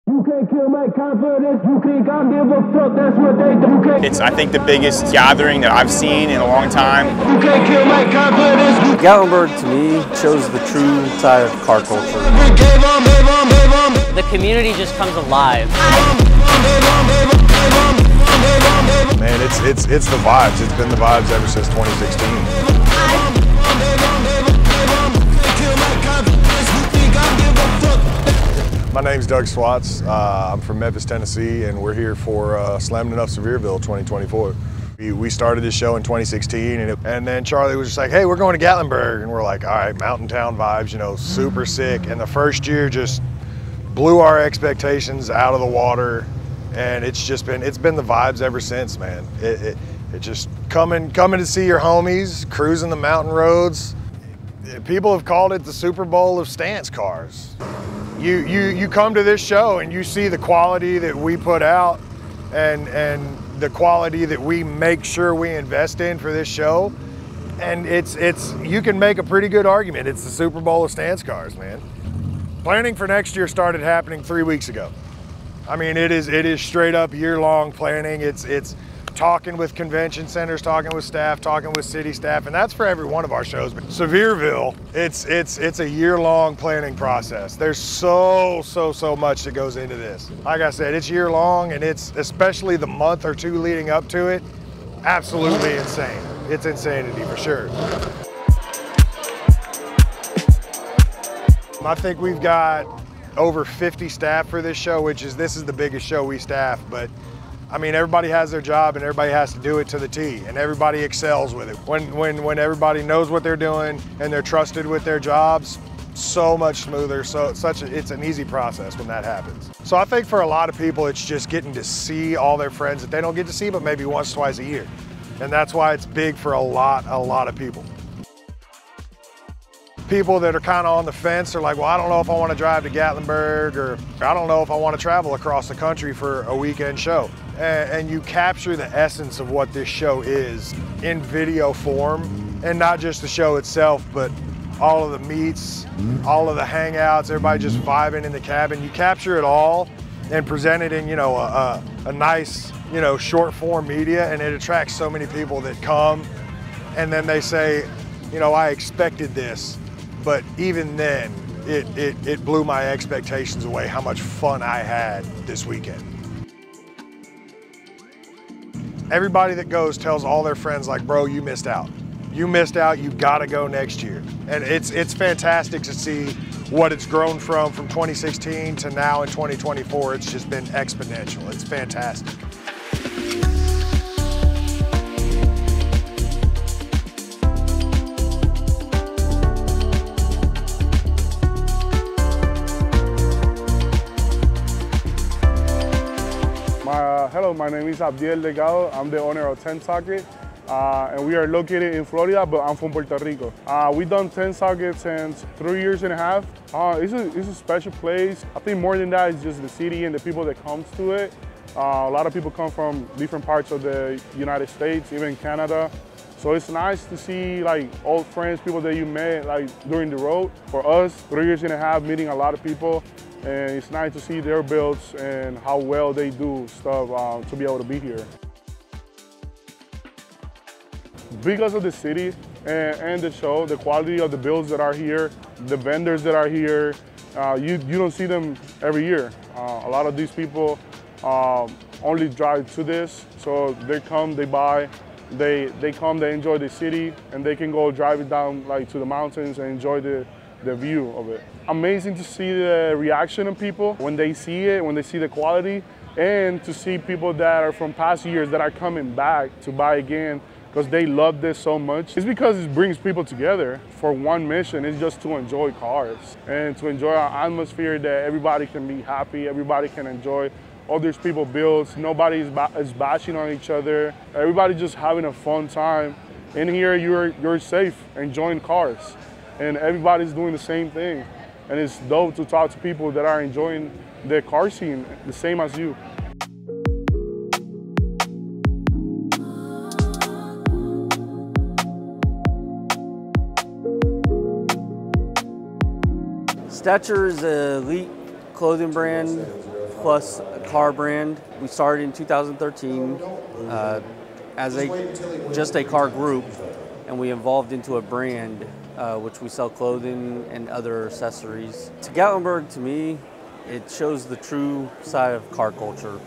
You can't kill my confidence, you think I give a fuck, that's what they do. It's, I think, the biggest gathering that I've seen in a long time. You can't kill my confidence. Gatlinburg, to me, shows the true side of car culture. The community just comes alive. Man, it's the vibes. It's been the vibes ever since 2016. My name's Doug Swats. I'm from Memphis, Tennessee, and we're here for SLAMMEDENUFF Sevierville 2024. We started this show in 2016, and then Charlie was just like, hey, we're going to Gatlinburg. And we're like, all right, mountain town vibes, you know, super sick. And the first year just blew our expectations out of the water. And it's been the vibes ever since, man. It just coming to see your homies, cruising the mountain roads. People have called it the Super Bowl of stance cars. You come to this show and you see the quality that we put out and the quality that we make sure we invest in for this show. And you can make a pretty good argument. It's the Super Bowl of stance cars, man. Planning for next year started happening 3 weeks ago. I mean, it is straight up year-long planning. It's talking with convention centers, talking with staff, talking with city staff, and that's for every one of our shows. But Sevierville, it's a year-long planning process. There's so much that goes into this. Like I said, it's year-long, and it's especially the month or two leading up to it, absolutely insane. It's insanity for sure. I think we've got over 50 staff for this show, this is the biggest show we staff, but I mean, everybody has their job and everybody has to do it to the T, and everybody excels with it. When everybody knows what they're doing and they're trusted with their jobs, so much smoother, it's an easy process when that happens. So I think for a lot of people, it's just getting to see all their friends that they don't get to see but maybe once, twice a year. And that's why it's big for a lot of people. People that are kind of on the fence are like, well, I don't know if I want to drive to Gatlinburg, or I don't know if I want to travel across the country for a weekend show. And you capture the essence of what this show is in video form, and not just the show itself, but all of the meets, all of the hangouts, everybody just vibing in the cabin. You capture it all and present it in, you know, a nice, you know, short form media, and it attracts so many people that come, and then they say, you know, I expected this. But even then, it blew my expectations away how much fun I had this weekend. Everybody that goes tells all their friends, like, bro, you missed out. You missed out, you gotta go next year. And it's fantastic to see what it's grown from 2016 to now in 2024. It's just been exponential. It's fantastic. Hello, my name is Abdiel Delgado. I'm the owner of 10 Socket, and we are located in Florida, but I'm from Puerto Rico. We've done 10 Socket since 3 years and a half. It's a special place. I think more than that, it's just the city and the people that comes to it. A lot of people come from different parts of the United States, even Canada. So it's nice to see like old friends, people that you met like during the road. For us, 3 years and a half, meeting a lot of people. And it's nice to see their builds and how well they do stuff to be able to be here. Because of the city and the show, the quality of the builds that are here, the vendors that are here, you don't see them every year. A lot of these people only drive to this, so they come, they buy, they come, they enjoy the city, and they can go drive it down like to the mountains and enjoy the view of it. Amazing to see the reaction of people when they see it, when they see the quality, and to see people that are from past years that are coming back to buy again because they love this so much. It's because it brings people together for one mission. It's just to enjoy cars and to enjoy our atmosphere, that everybody can be happy, everybody can enjoy all these people builds. Nobody is bashing on each other. Everybody just having a fun time. In here, you're safe, enjoying cars. And everybody's doing the same thing. And it's dope to talk to people that are enjoying the car scene the same as you. Stature is an elite clothing brand plus car brand. We started in 2013 as just a car group, and we evolved into a brand which we sell clothing and other accessories. To Gatlinburg, to me, it shows the true side of car culture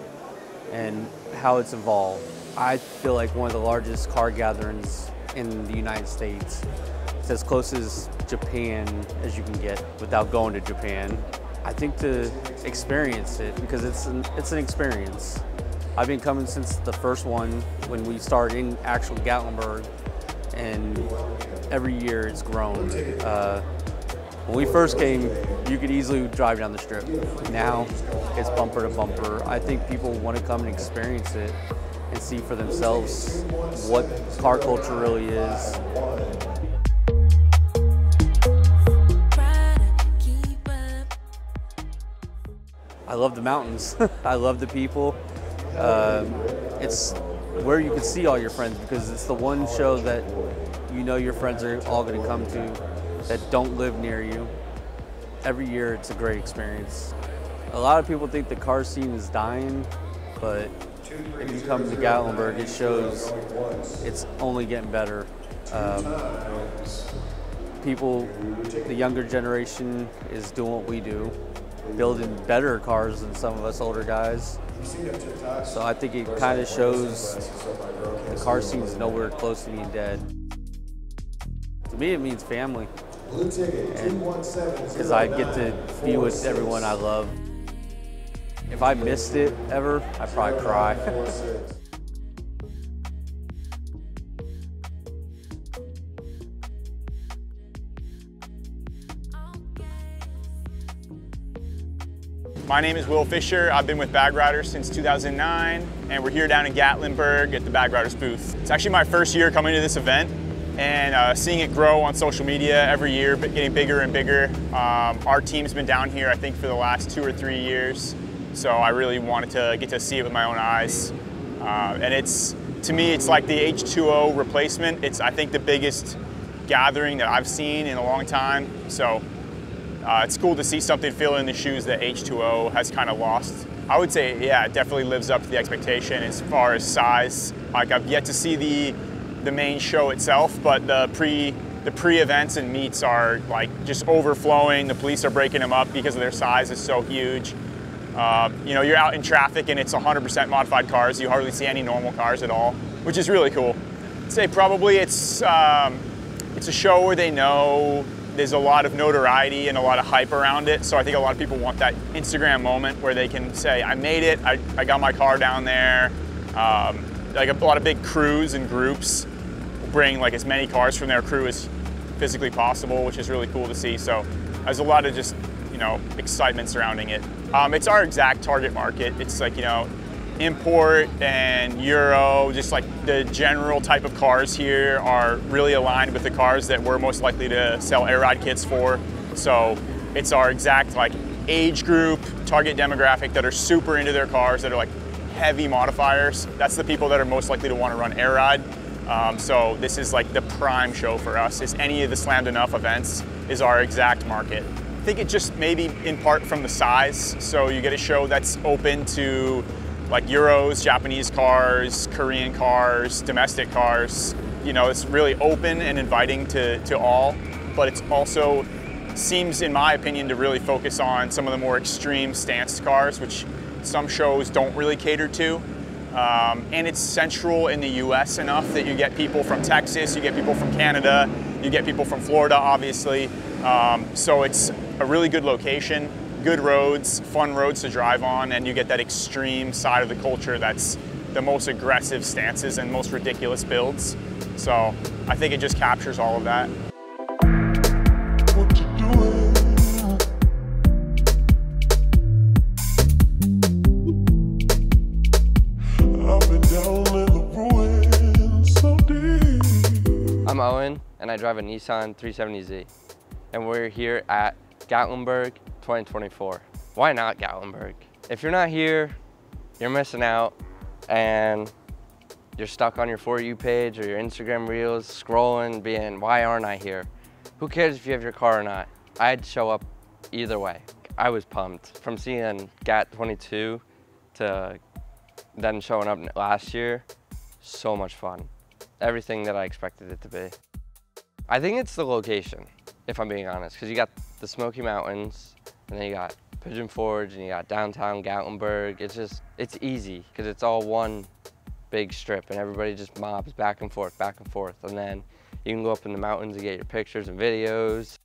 and how it's evolved. I feel like one of the largest car gatherings in the United States. It's as close as Japan as you can get without going to Japan. I think to experience it, because it's an experience. I've been coming since the first one when we started in actual Gatlinburg, and every year it's grown. When we first came, you could easily drive down the strip. Now it's bumper to bumper. I think people want to come and experience it and see for themselves what car culture really is. I love the mountains. I love the people. It's where you can see all your friends, because it's the one show that you know your friends are all going to come to that don't live near you. Every year it's a great experience. A lot of people think the car scene is dying, but if you come to Gatlinburg, it shows it's only getting better. People, the younger generation is doing what we do, building better cars than some of us older guys. So I think it kind of shows the car scene is nowhere close to being dead. To me, it means family, because I get to be with everyone I love. If I missed it ever, I'd probably cry. My name is Will Fisher. I've been with Bag Riders since 2009, and we're here down in Gatlinburg at the Bag Riders booth. It's actually my first year coming to this event, and seeing it grow on social media every year, but getting bigger and bigger. Our team's been down here, I think, for the last 2 or 3 years, so I really wanted to get to see it with my own eyes. And to me, it's like the H2O replacement. It's, I think, the biggest gathering that I've seen in a long time. So it's cool to see something fill in the shoes that H2O has kind of lost. I would say, yeah, it definitely lives up to the expectation as far as size. Like, I've yet to see the main show itself, but the pre-events and meets are like just overflowing. The police are breaking them up because of their size is so huge. You know, you're out in traffic and it's 100% modified cars. You hardly see any normal cars at all, which is really cool. I'd say probably it's a show where they know there's a lot of notoriety and a lot of hype around it. So I think a lot of people want that Instagram moment where they can say, I made it, I got my car down there. Like a lot of big crews and groups bring like as many cars from their crew as physically possible, which is really cool to see. So there's a lot of just, you know, excitement surrounding it. It's our exact target market. It's like, you know, import and Euro, just like the general type of cars here are really aligned with the cars that we're most likely to sell air ride kits for. So it's our exact like age group, target demographic that are super into their cars, that are like heavy modifiers. That's the people that are most likely to want to run air ride. So this is like the prime show for us. Is any of the SLAMMEDENUFF events is our exact market. I think it just maybe in part from the size. So you get a show that's open to like Euros, Japanese cars, Korean cars, domestic cars. You know, it's really open and inviting to all, but it's also seems, in my opinion, to really focus on some of the more extreme stance cars, which some shows don't really cater to. And it's central in the US enough that you get people from Texas, you get people from Canada, you get people from Florida, obviously. So it's a really good location. Good roads, fun roads to drive on, and you get that extreme side of the culture that's the most aggressive stances and most ridiculous builds. So I think it just captures all of that. I'm Owen, and I drive a Nissan 370Z, and we're here at Gatlinburg 2024. Why not Gatlinburg? If you're not here, you're missing out, and you're stuck on your For You page or your Instagram reels, scrolling, being, why aren't I here? Who cares if you have your car or not? I'd show up either way. I was pumped. From seeing GAT 22 to then showing up last year, so much fun. Everything that I expected it to be. I think it's the location, if I'm being honest, because you got the Smoky Mountains, and then you got Pigeon Forge, and you got downtown Gatlinburg. It's easy, because it's all one big strip, and everybody just mobs back and forth, and then you can go up in the mountains and get your pictures and videos.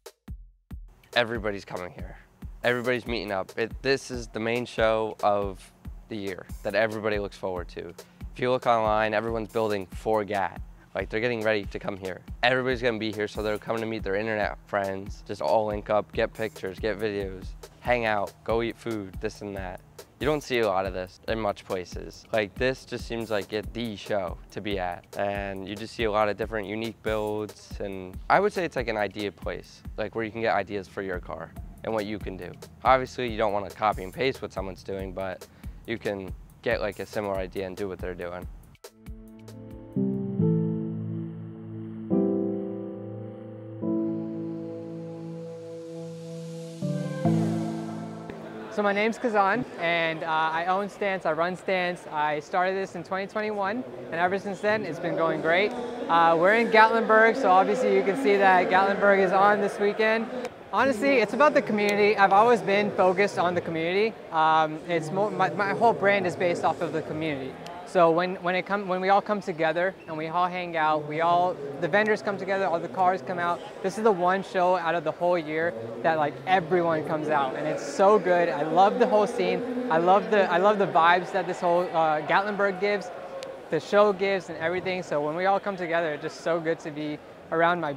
Everybody's coming here. Everybody's meeting up. This is the main show of the year that everybody looks forward to. If you look online, everyone's building for GAT. Like, they're getting ready to come here. Everybody's gonna be here, so they're coming to meet their internet friends, just all link up, get pictures, get videos, hang out, go eat food, this and that. You don't see a lot of this in much places. Like, this just seems like the show to be at. And you just see a lot of different unique builds, and I would say it's like an idea place, like where you can get ideas for your car and what you can do. Obviously, you don't want to copy and paste what someone's doing, but you can get like a similar idea and do what they're doing. So my name's Kazan, and I own Stance, I run Stance. I started this in 2021, and ever since then, it's been going great. We're in Gatlinburg, so obviously you can see that Gatlinburg is on this weekend. Honestly, it's about the community. I've always been focused on the community. My whole brand is based off of the community. So when we all come together and we all hang out, the vendors come together, all the cars come out. This is the one show out of the whole year that like everyone comes out, and it's so good. I love the whole scene. I love the vibes that this whole Gatlinburg gives, the show gives, and everything. So when we all come together, it's just so good to be around my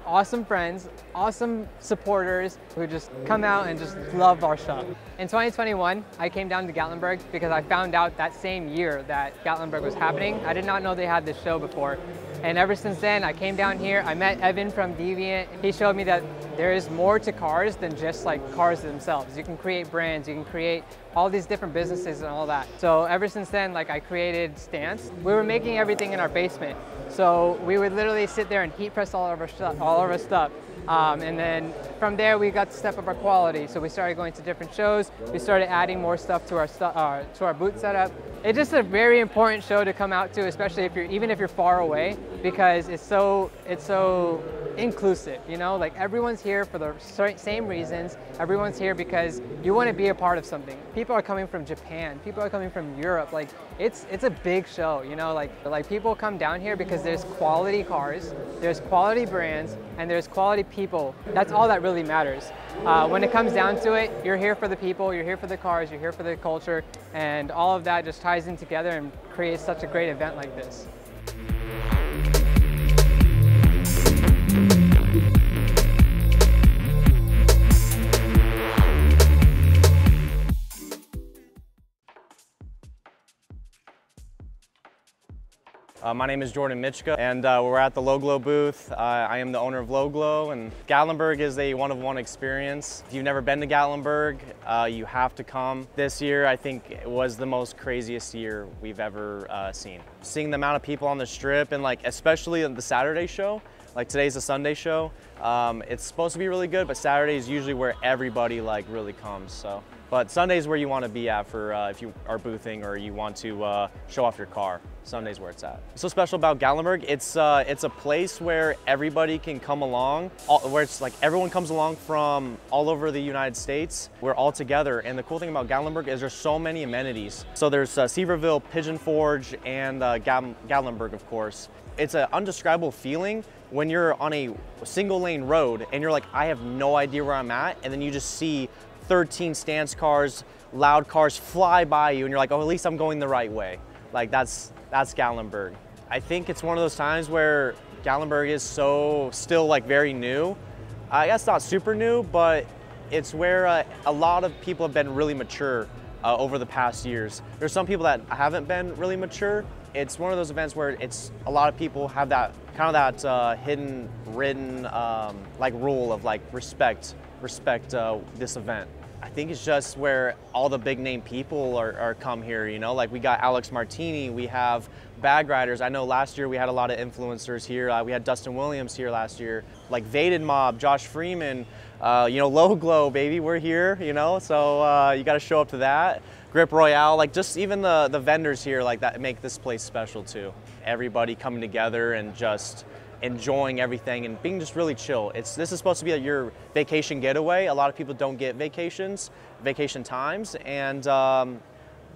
awesome friends, awesome supporters who just come out and just love our show. In 2021, I came down to Gatlinburg because I found out that same year that Gatlinburg was happening. I did not know they had this show before. And ever since then, I came down here, I met Evan from Deviant. He showed me that there is more to cars than just like cars themselves. You can create brands, you can create all these different businesses and all that. So ever since then, like, I created Stance. We were making everything in our basement. So we would literally sit there and heat press all of our stuff. And then from there, we got to step up our quality. So we started going to different shows. We started adding more stuff to our booth setup. It's just a very important show to come out to, especially even if you're far away, because it's so inclusive, you know? Like, everyone's here for the same reasons. Everyone's here because you want to be a part of something. People are coming from Japan. People are coming from Europe. Like, it's a big show, you know? Like people come down here because there's quality cars, there's quality brands, and there's quality people. That's all that really matters. When it comes down to it, you're here for the people, you're here for the cars, you're here for the culture, and all of that just ties in together and creates such a great event like this. My name is Jordan Mitchka, and we're at the Low Glow booth. I am the owner of Low Glow, and Gatlinburg is a one-of-one experience. If you've never been to Gatlinburg, you have to come. This year, I think it was the most craziest year we've ever seen. Seeing the amount of people on the strip, and like especially the Saturday show, like today's a Sunday show. It's supposed to be really good, but Saturday is usually where everybody like really comes. So. But Sunday's where you want to be at for if you are boothing or you want to show off your car. Sunday's where it's at. What's so special about Gatlinburg? It's a place where everybody can come along, where it's like everyone comes along from all over the United States. We're all together, and the cool thing about Gatlinburg is there's so many amenities. So there's Sevierville, Pigeon Forge, and Gatlinburg, of course. It's an undescribable feeling when you're on a single lane road and you're like, I have no idea where I'm at, and then you just see 13 Stance cars, loud cars fly by you, and you're like, oh, at least I'm going the right way. Like, that's Gatlinburg. I think it's one of those times where Gatlinburg is still like very new. I guess not super new, but it's where a lot of people have been really mature over the past years. There's some people that haven't been really mature. It's one of those events where a lot of people have that kind of that hidden, written like rule of like respect this event. I think it's just where all the big name people are come here, you know, like we got Alex Martini, we have bag riders. I know last year we had a lot of influencers here. We had Dustin Williams here last year, like Vaded Mob, Josh Freeman, you know, Low Glow, baby, we're here, you know, so you got to show up to that. Grip Royale, like just even the vendors here like that make this place special too. Everybody coming together and just enjoying everything and being just really chill. This is supposed to be your vacation getaway. A lot of people don't get vacation times, and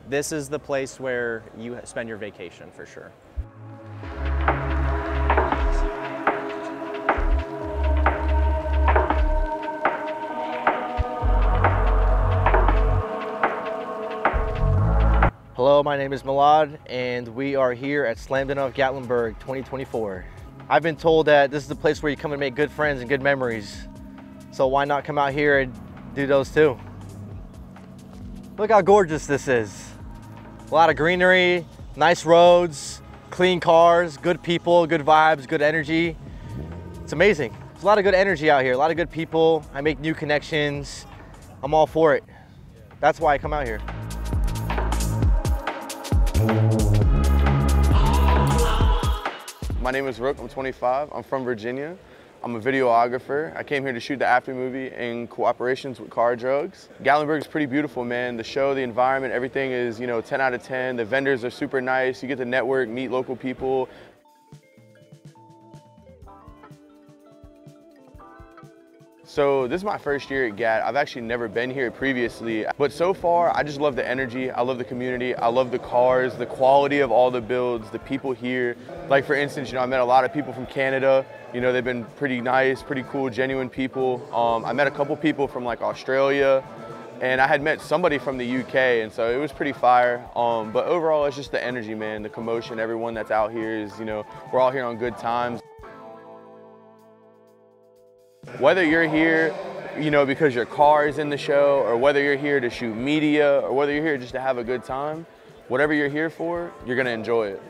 this is the place where you spend your vacation for sure. Hello, my name is Milad, and we are here at SLAMMEDENUFF GATLINBURG 2024. I've been told that this is the place where you come and make good friends and good memories. So why not come out here and do those too? Look how gorgeous this is. A lot of greenery, nice roads, clean cars, good people, good vibes, good energy. It's amazing. There's a lot of good energy out here, a lot of good people. I make new connections. I'm all for it. That's why I come out here. My name is Rook, I'm 25, I'm from Virginia. I'm a videographer. I came here to shoot the After movie in cooperations with Car Drugs. Gatlinburg is pretty beautiful, man. The show, the environment, everything is, you know, 10 out of 10. The vendors are super nice. You get to network, meet local people. So this is my first year at GAT. I've actually never been here previously, but so far I just love the energy, I love the community, I love the cars, the quality of all the builds, the people here. Like for instance, you know, I met a lot of people from Canada. You know, they've been pretty nice, pretty cool, genuine people. I met a couple people from like Australia, and I had met somebody from the UK, and so it was pretty fire. But overall, it's just the energy, man, the commotion, everyone that's out here is, you know, we're all here on good times. Whether you're here, you know, because your car is in the show, or whether you're here to shoot media, or whether you're here just to have a good time, whatever you're here for, you're gonna enjoy it.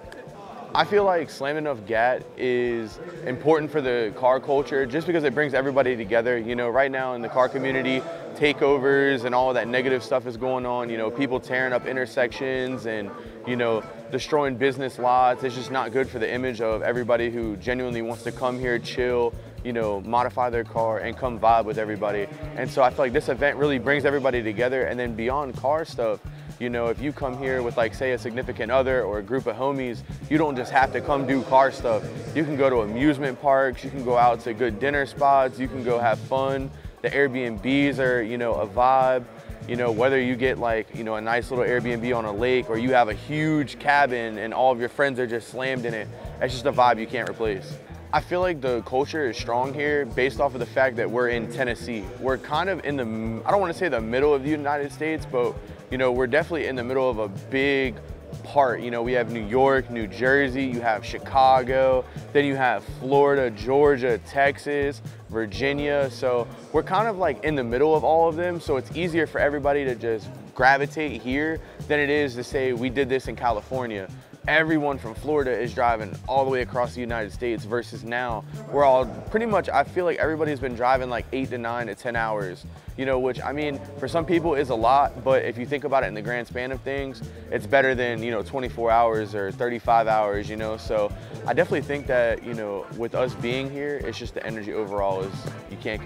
I feel like SLAMMEDENUFF GAT is important for the car culture just because it brings everybody together. You know, right now in the car community, takeovers and all of that negative stuff is going on. You know, people tearing up intersections and, you know, destroying business lots. It's just not good for the image of everybody who genuinely wants to come here, chill, you know, modify their car and come vibe with everybody. And so I feel like this event really brings everybody together. And then beyond car stuff, you know, if you come here with like, say, a significant other or a group of homies, you don't just have to come do car stuff. You can go to amusement parks, you can go out to good dinner spots, you can go have fun. The Airbnbs are, you know, a vibe. You know, whether you get like, you know, a nice little Airbnb on a lake or you have a huge cabin and all of your friends are just slammed in it, that's just a vibe you can't replace. I feel like the culture is strong here based off of the fact that we're in Tennessee. We're kind of in the, I don't want to say the middle of the United States, but you know, we're definitely in the middle of a big part. You know, we have New York, New Jersey, you have Chicago, then you have Florida, Georgia, Texas, Virginia. So we're kind of like in the middle of all of them. So it's easier for everybody to just gravitate here than it is to say we did this in California. Everyone from Florida is driving all the way across the United States versus now we're all pretty much, I feel like everybody's been driving like 8 to 9 to 10 hours, you know, which I mean, for some people is a lot, but if you think about it in the grand span of things, it's better than, you know, 24 hours or 35 hours, you know, so I definitely think that, you know, with us being here, it's just the energy overall is, you can't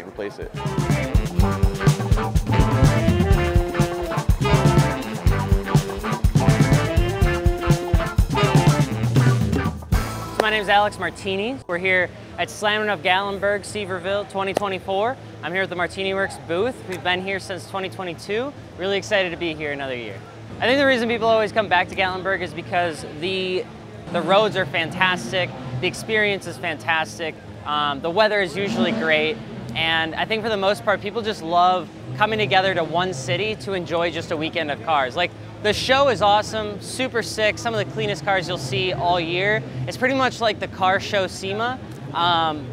replace it. My name is Alex Martini. We're here at SLAMMEDENUFF Gatlinburg, Seaverville 2024. I'm here at the Martini Works booth. We've been here since 2022. Really excited to be here another year. I think the reason people always come back to Gatlinburg is because the roads are fantastic, the experience is fantastic, the weather is usually great, and I think for the most part people just love coming together to one city to enjoy just a weekend of cars. Like, the show is awesome, super sick, some of the cleanest cars you'll see all year. It's pretty much like the car show SEMA,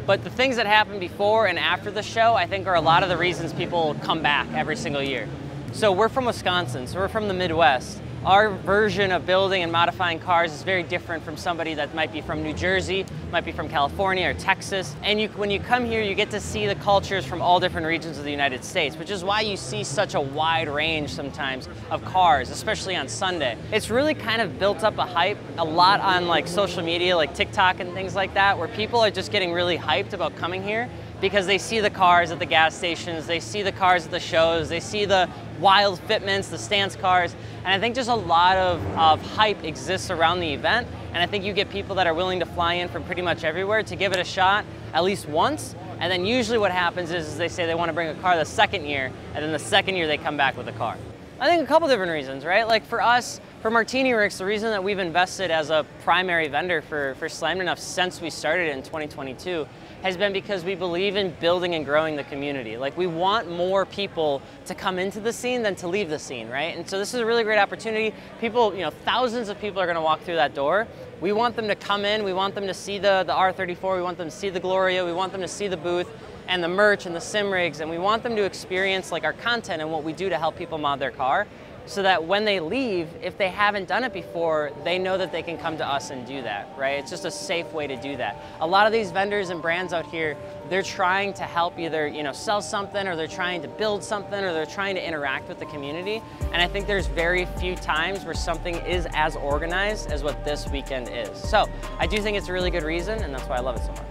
but the things that happen before and after the show I think are a lot of the reasons people come back every single year. So we're from Wisconsin, so we're from the Midwest. Our version of building and modifying cars is very different from somebody that might be from New Jersey, might be from California or Texas. And when you come here, you get to see the cultures from all different regions of the United States, which is why you see such a wide range sometimes of cars, especially on Sunday. It's really kind of built up a hype a lot on like social media, like TikTok and things like that, where people are just getting really hyped about coming here because they see the cars at the gas stations, they see the cars at the shows, they see the wild fitments, the stance cars, and I think just a lot of hype exists around the event, and I think you get people that are willing to fly in from pretty much everywhere to give it a shot at least once, and then usually what happens is they say they want to bring a car the second year, and then the second year they come back with a car. I think a couple different reasons, right? Like for us, for Martini Works, the reason that we've invested as a primary vendor for SLAMMEDENUFF since we started in 2022 has been because we believe in building and growing the community. Like we want more people to come into the scene than to leave the scene, right? And so this is a really great opportunity. People, you know, thousands of people are gonna walk through that door. We want them to come in, we want them to see the R34, we want them to see the Gloria, we want them to see the booth and the merch and the sim rigs, and we want them to experience like our content and what we do to help people mod their car, so that when they leave, if they haven't done it before, they know that they can come to us and do that, right? It's just a safe way to do that. A lot of these vendors and brands out here, they're trying to help either, you know, sell something, or they're trying to build something, or they're trying to interact with the community. And I think there's very few times where something is as organized as what this weekend is. So I do think it's a really good reason, and that's why I love it so much.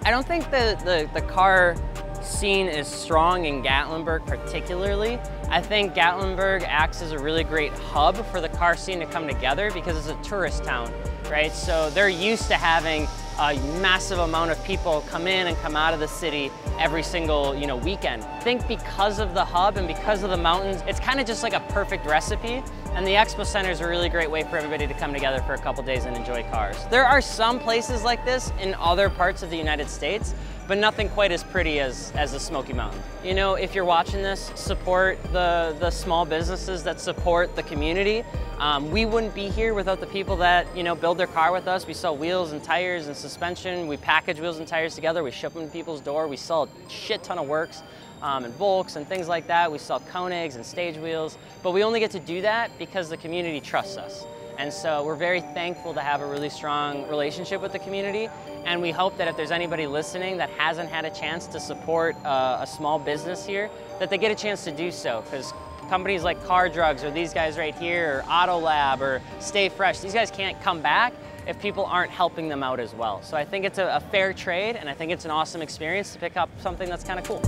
I don't think the car scene is strong in Gatlinburg particularly. I think Gatlinburg acts as a really great hub for the car scene to come together because it's a tourist town, right? So they're used to having a massive amount of people come in and come out of the city every single, you know, weekend. I think because of the hub and because of the mountains, it's kind of just like a perfect recipe. And the Expo Center is a really great way for everybody to come together for a couple days and enjoy cars. There are some places like this in other parts of the United States, but nothing quite as pretty as the Smoky Mountain. You know, if you're watching this, support the small businesses that support the community. We wouldn't be here without the people that, you know, build their car with us. We sell wheels and tires and suspension. We package wheels and tires together. We ship them to people's door. We sell a shit ton of works and Volks and things like that. We sell Koenigs and stage wheels, but we only get to do that because the community trusts us. And so we're very thankful to have a really strong relationship with the community. And we hope that if there's anybody listening that hasn't had a chance to support a small business here, that they get a chance to do so. Because companies like Car Drugs, or these guys right here, or Auto Lab, or Stay Fresh, these guys can't come back if people aren't helping them out as well. So I think it's a fair trade, and I think it's an awesome experience to pick up something that's kind of cool.